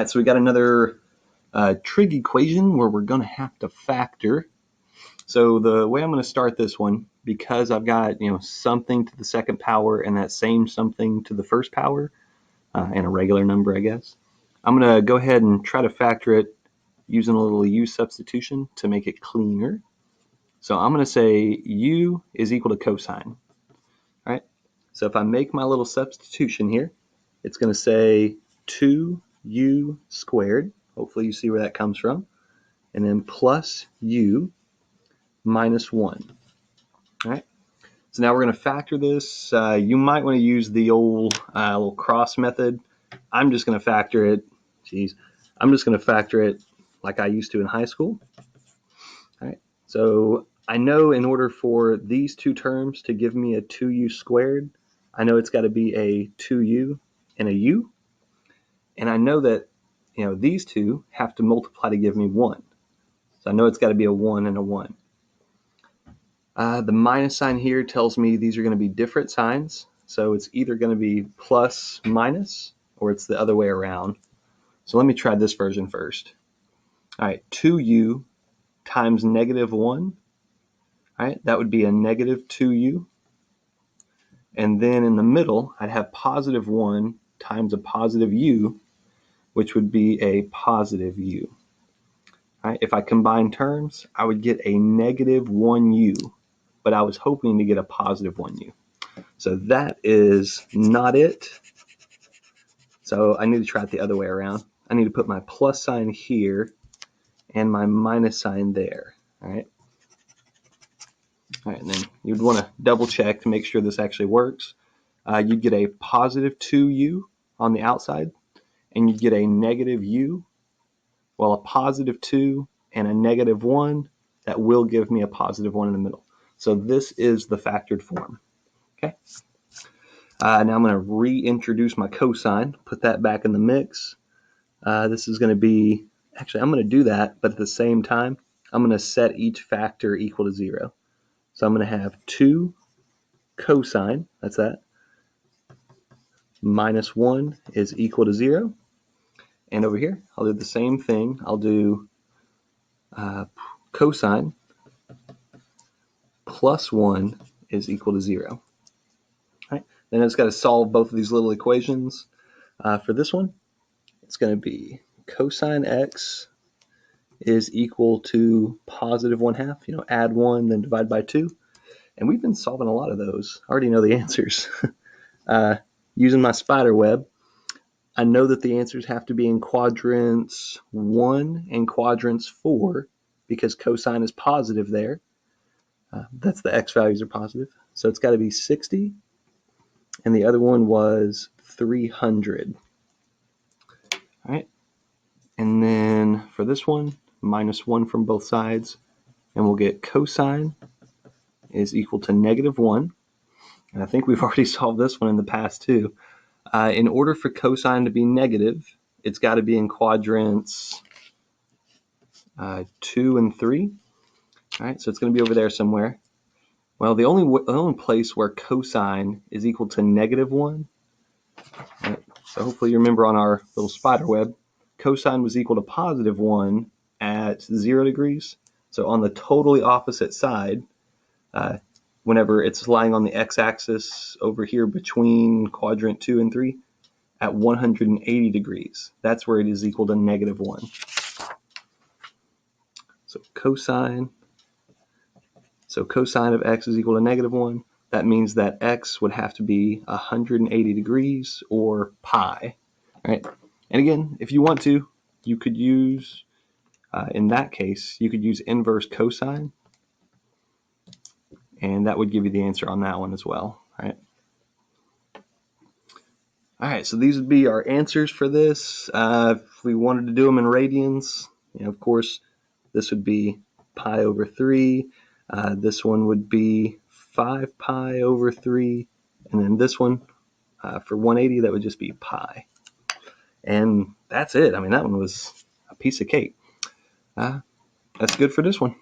right, so we got another trig equation where we're going to have to factor. So the way I'm going to start this one, because I've got something to the second power and that same something to the first power, and a regular number, I guess, I'm going to go ahead and try to factor it using a little u substitution to make it cleaner. So I'm going to say u is equal to cosine. All right. So if I make my little substitution here, it's going to say 2u squared. Hopefully you see where that comes from. And then plus u minus 1. All right. So now we're going to factor this. You might want to use the old little cross method. I'm just going to factor it. I'm just going to factor it like I used to in high school. All right. So I know in order for these two terms to give me a 2u squared, I know it's got to be a 2u and a u. And I know that these two have to multiply to give me 1. So I know it's got to be a 1 and a 1. The minus sign here tells me these are going to be different signs. So it's either going to be plus minus or it's the other way around. So let me try this version first. All right, 2u times negative 1. All right, that would be a negative 2u. And then in the middle, I'd have positive 1 times a positive u, which would be a positive u. All right, if I combine terms, I would get a negative 1u, but I was hoping to get a positive 1u. So that is not it. So I need to try it the other way around. I need to put my plus sign here and my minus sign there. All right. All right, and then you'd want to double check to make sure this actually works. You'd get a positive 2u on the outside, and you'd get a negative u. Well, a positive 2 and a negative 1, that will give me a positive 1 in the middle. So this is the factored form. Okay. Now I'm going to reintroduce my cosine, put that back in the mix. This is going to be, actually I'm going to do that, but at the same time, I'm going to set each factor equal to 0. So I'm going to have 2 cosine, that's that, minus 1 is equal to 0. And over here, I'll do the same thing. I'll do cosine plus 1 is equal to 0. All right. Then it's got to solve both of these little equations. For this one, it's going to be cosine x is equal to positive 1/2. Add 1, then divide by 2. And we've been solving a lot of those. I already know the answers. Using my spider web, I know that the answers have to be in quadrants 1 and quadrants 4 because cosine is positive there. That's the x values are positive. So it's got to be 60. And the other one was 300. All right. And then for this one, minus 1 from both sides. And we'll get cosine is equal to negative 1. And I think we've already solved this one in the past too. In order for cosine to be negative, it's got to be in quadrants 2 and 3. All right, so it's going to be over there somewhere. Well, the only place where cosine is equal to negative 1, right, so hopefully you remember on our little spider web, cosine was equal to positive 1 at 0 degrees. So on the totally opposite side, whenever it's lying on the x-axis over here between quadrant 2 and 3, at 180 degrees, that's where it is equal to negative 1. So cosine of x is equal to negative 1. That means that x would have to be 180 degrees or pi. All right. And again, if you want to, you could use, in that case, you could use inverse cosine. And that would give you the answer on that one as well. All right. All right, so these would be our answers for this. If we wanted to do them in radians, of course, this would be pi over 3. This one would be 5 pi over 3. And then this one, for 180, that would just be pi. And that's it. I mean, that one was a piece of cake. That's good for this one.